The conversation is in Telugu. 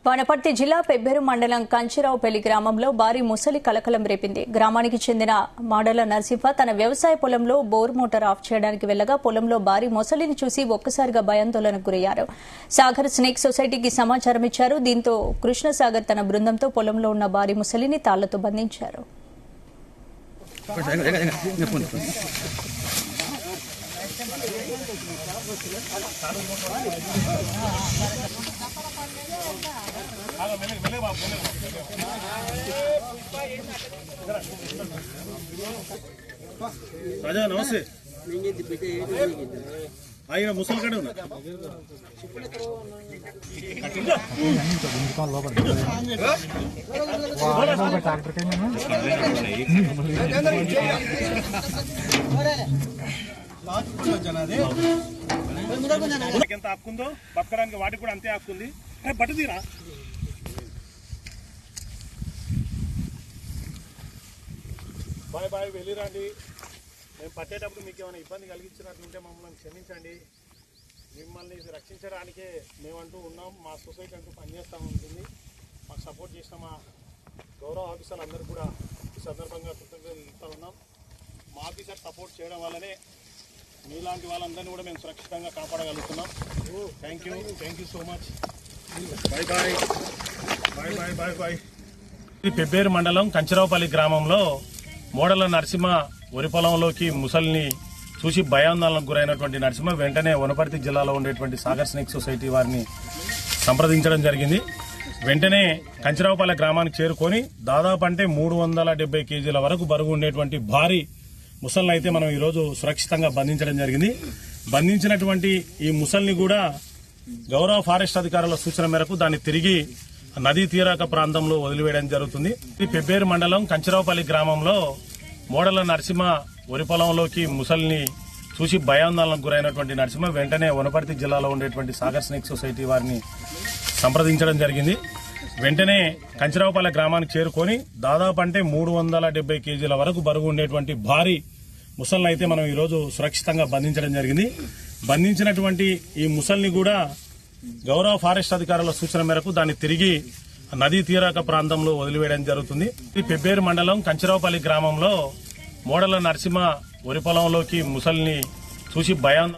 వనపర్తి జిల్లా పెబ్బేరు మండలం కంచిరావుపల్లి గ్రామంలో భారీ ముసలి కలకలం రేపింది. గ్రామానికి చెందిన మాడల నరసింహ తన వ్యవసాయ పొలంలో బోర్ మోటార్ ఆఫ్ చేయడానికి వెళ్లగా పొలంలో భారీ మొసలిని చూసి ఒక్కసారిగా భయాందోళనకు గురయ్యారు. సాగర్ స్నేక్ సొసైటీకి సమాచారం ఇచ్చారు. దీంతో కృష్ణసాగర్ తన బృందంతో పొలంలో ఉన్న భారీ ముసలిని తాళ్లతో బంధించారు. రాజా నమస్తే. ఆయన ముసలి కడే ఉన్నా ఎంత హక్కుందో బతకడానికి వాటికి కూడా అంతే హక్కు ఉంది. బట్ట తీరా బాయ్ బాయ్ వెళ్ళిరండి. మేము పట్టేటప్పుడు మీకు ఏమైనా ఇబ్బంది కలిగించినట్లుంటే మమ్మల్ని క్షమించండి. మిమ్మల్ని రక్షించడానికే మేమంటూ ఉన్నాం. మా సొసైటీ అంటూ పనిచేస్తూ ఉంటుంది. మాకు సపోర్ట్ చేసిన మా గౌరవ ఆఫీసర్లు అందరూ కూడా ఈ సందర్భంగా కృతజ్ఞతలు ఇస్తూ ఉన్నాం. మా ఆఫీసర్ సపోర్ట్ చేయడం వల్లనే మీలాంటి వాళ్ళందరినీ కూడా మేము సురక్షితంగా కాపాడగలుగుతున్నాం. Thank you so much. Bye bye bye bye bye bye. Pebbair మండలం కంచిరావుపల్లి గ్రామంలో మోడల నరసింహ వరి పొలంలోకి ముసలిని చూసి భయాందోళనకు గురైనటువంటి నరసింహ వెంటనే వనపర్తి జిల్లాలో ఉండేటువంటి సాగర్ స్నేక్ సొసైటీ వారిని సంప్రదించడం జరిగింది. వెంటనే కంచిరావుపల్లి గ్రామానికి చేరుకొని దాదాపు అంటే 370 కేజీల వరకు బరువు ఉండేటువంటి భారీ ముసలిని అయితే మనం ఈరోజు సురక్షితంగా బంధించడం జరిగింది. బంధించినటువంటి ఈ ముసలిని కూడా గౌరవ ఫారెస్ట్ అధికారుల సూచన మేరకు దాన్ని తిరిగి నదీ తీరాక ప్రాంతంలో వదిలివేయడం జరుగుతుంది. పెబ్బేరు మండలం కంచిరావుపల్లి గ్రామంలో మోడల నరసింహ వరి పొలంలోకి ముసలిని చూసి భయాందోళనకు గురైనటువంటి నరసింహ వెంటనే వనపర్తి జిల్లాలో ఉండేటువంటి సాగర్ స్నేక్ సొసైటీ వారిని సంప్రదించడం జరిగింది. వెంటనే కంచిరావుపల్లి గ్రామానికి చేరుకొని దాదాపు అంటే 370 కేజీల వరకు బరువు ఉండేటువంటి భారీ ముసలిని అయితే మనం ఈరోజు సురక్షితంగా బంధించడం జరిగింది. బంధించినటువంటి ఈ ముసలిని కూడా గౌరవ ఫారెస్ట్ అధికారుల సూచన మేరకు దాన్ని తిరిగి నదీ తీరాక ప్రాంతంలో వదిలివేయడం జరుగుతుంది. పెబ్బేరు మండలం కంచిరావుపల్లి గ్రామంలో మోడల నరసింహ వరి పొలంలోకి ముసలిని చూసి